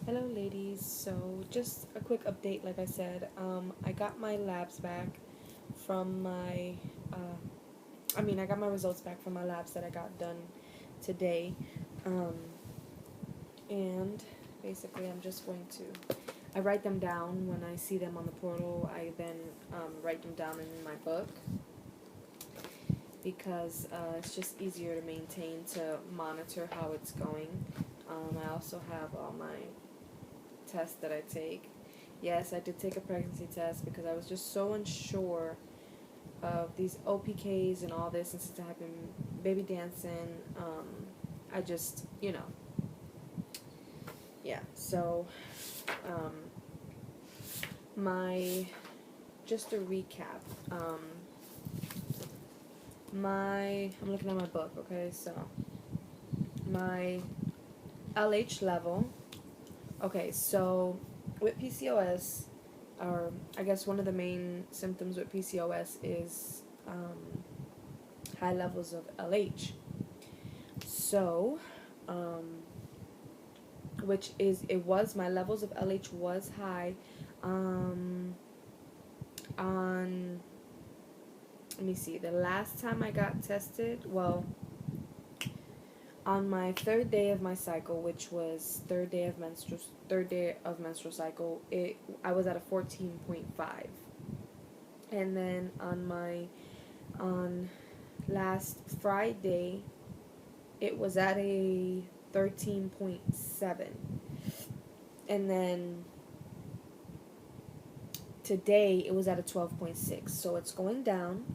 Hello, ladies. So, just a quick update. Like I said, I got my labs back from my. I got my results back from my labs that I got done today, um, and basically, I'm just going to. I write them down when I see them on the portal. I then write them down in my book because it's just easier to maintain to monitor how it's going. I also have all my tests that I take. Yes, I did take a pregnancy test because I was just so unsure of these OPKs and all this, and since I have been baby dancing, I just, yeah. So, um, my, just to recap, I'm looking at my book, okay, so, my LH level, okay, so, with PCOS, or I guess one of the main symptoms with PCOS is high levels of LH. So, um, which is it was my levels of LH was high on let me see, the last time I got tested, well, on my third day of my cycle, which was third day of menstrual cycle, I was at a 14.5. And then on last Friday, it was at a 13.7. And then today it was at a 12.6. So it's going down,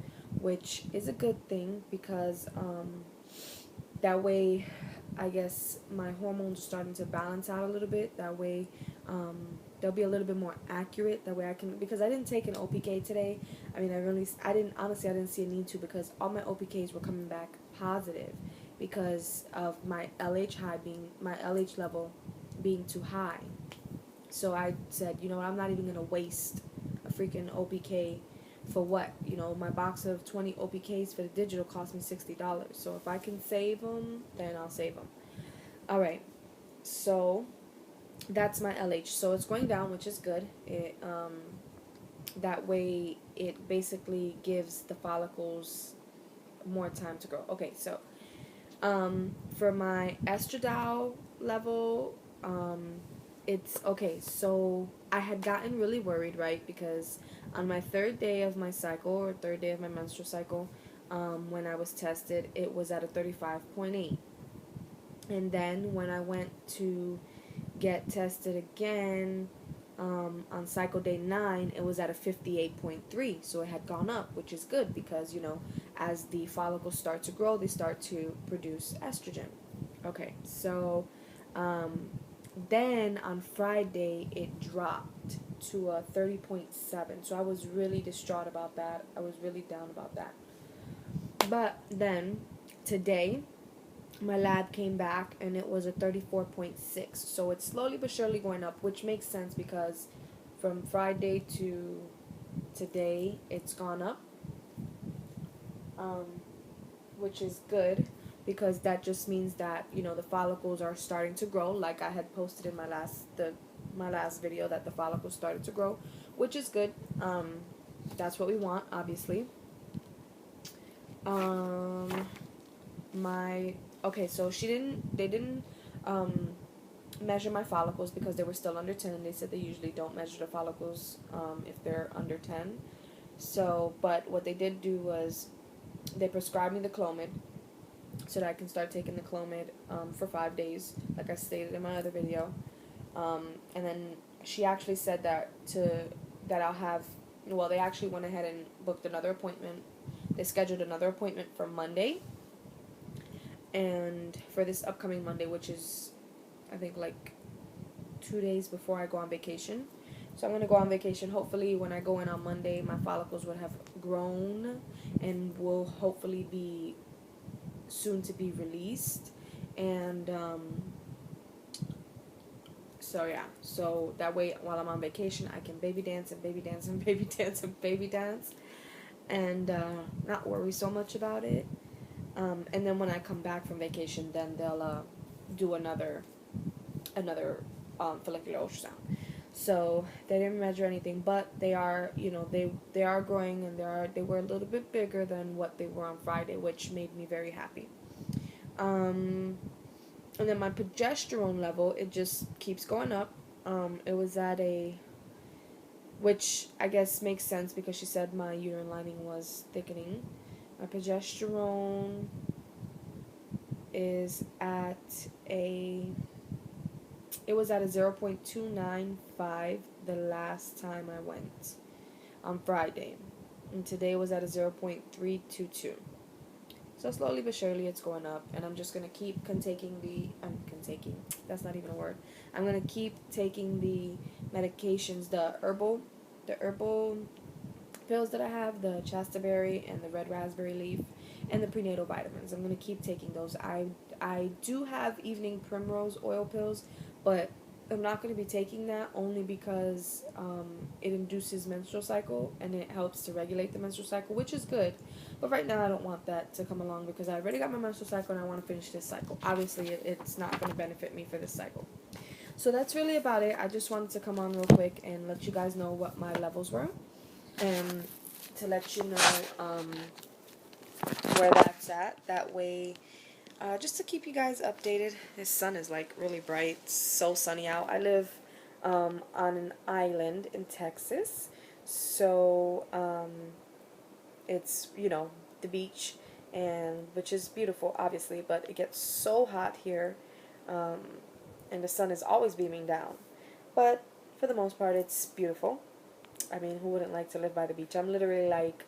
which is a good thing because that way I guess my hormones are starting to balance out a little bit. That way they'll be a little bit more accurate. That way I can, because I didn't take an OPK today. I didn't see a need to, because all my OPKs were coming back positive because of my LH level being too high. So I said, I'm not even going to waste a freaking OPK for what? My box of 20 OPKs for the digital cost me $60. So if I can save them, then I'll save them. All right. So that's my LH. So it's going down, which is good. That way it basically gives the follicles more time to grow. Okay, so for my estradiol level, it's okay. So I had gotten really worried, right? Because on my third day of my cycle, or third day of my menstrual cycle, when I was tested, it was at a 35.8. And then when I went to get tested again on cycle day 9, it was at a 58.3. So it had gone up, which is good because, as the follicles start to grow, they start to produce estrogen. Okay, so then on Friday, it dropped to a 30.7. So I was really distraught about that. I was really down about that. But then today, my lab came back and it was a 34.6. So it's slowly but surely going up, which makes sense because from Friday to today, it's gone up, which is good because that just means that the follicles are starting to grow, like I had posted in my last video, that the follicles started to grow, which is good. That's what we want, obviously. My okay, so they didn't measure my follicles because they were still under 10, and they said they usually don't measure the follicles if they're under 10. So, but what they did do was they prescribed me the clomid so that I can start taking the clomid for 5 days, like I stated in my other video. And then she actually said that I'll have, well, they actually went ahead and booked another appointment. They scheduled another appointment for Monday, and for this upcoming Monday, which is, I think, like 2 days before I go on vacation. So I'm going to go on vacation. Hopefully when I go in on Monday, my follicles would have grown and will hopefully be soon to be released. And so yeah, so that way while I'm on vacation, I can baby dance and baby dance and baby dance and baby dance, and not worry so much about it. And then when I come back from vacation, then they'll do another follicular ultrasound. So they didn't measure anything, but they are, they are growing, and they were a little bit bigger than what they were on Friday, which made me very happy. And then my progesterone level, it just keeps going up. It was at which I guess makes sense because she said my uterine lining was thickening. My progesterone is at it was at a 0.295 the last time I went on Friday. And today was at a 0.322. So slowly but surely it's going up, and I'm just going to keep that's not even a word. I'm going to keep taking the medications, the herbal pills that I have, the chastaberry and the red raspberry leaf, and the prenatal vitamins. I'm going to keep taking those. I do have evening primrose oil pills, but I'm not going to be taking that only because it induces menstrual cycle and it helps to regulate the menstrual cycle, which is good. But right now I don't want that to come along because I already got my menstrual cycle and I want to finish this cycle. Obviously, it's not going to benefit me for this cycle. So that's really about it. I just wanted to come on real quick and let you guys know what my levels were, and to let you know where that's at. That way, just to keep you guys updated. This sun is like really bright. It's so sunny out. I live on an island in Texas, so it's the beach, and which is beautiful, obviously, but it gets so hot here, and the sun is always beaming down. But for the most part, it's beautiful. I mean, who wouldn't like to live by the beach? I'm literally like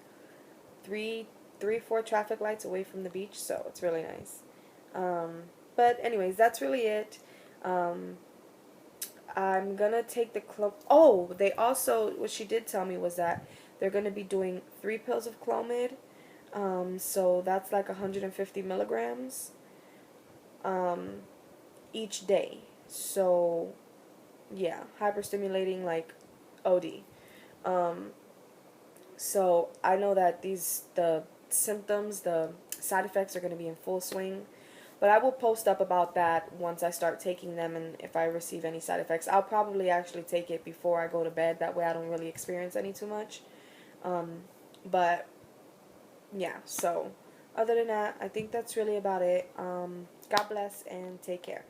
three, 4 traffic lights away from the beach, so it's really nice. But anyways, that's really it. I'm gonna take the they also, what she did tell me was that they're gonna be doing 3 pills of clomid. So that's like 150 milligrams each day. So yeah, hyperstimulating like OD. So I know that the symptoms, the side effects are going to be in full swing. But I will post up about that once I start taking them, and if I receive any side effects. I'll probably actually take it before I go to bed. That way I don't really experience any too much. But yeah, so other than that, I think that's really about it. God bless and take care.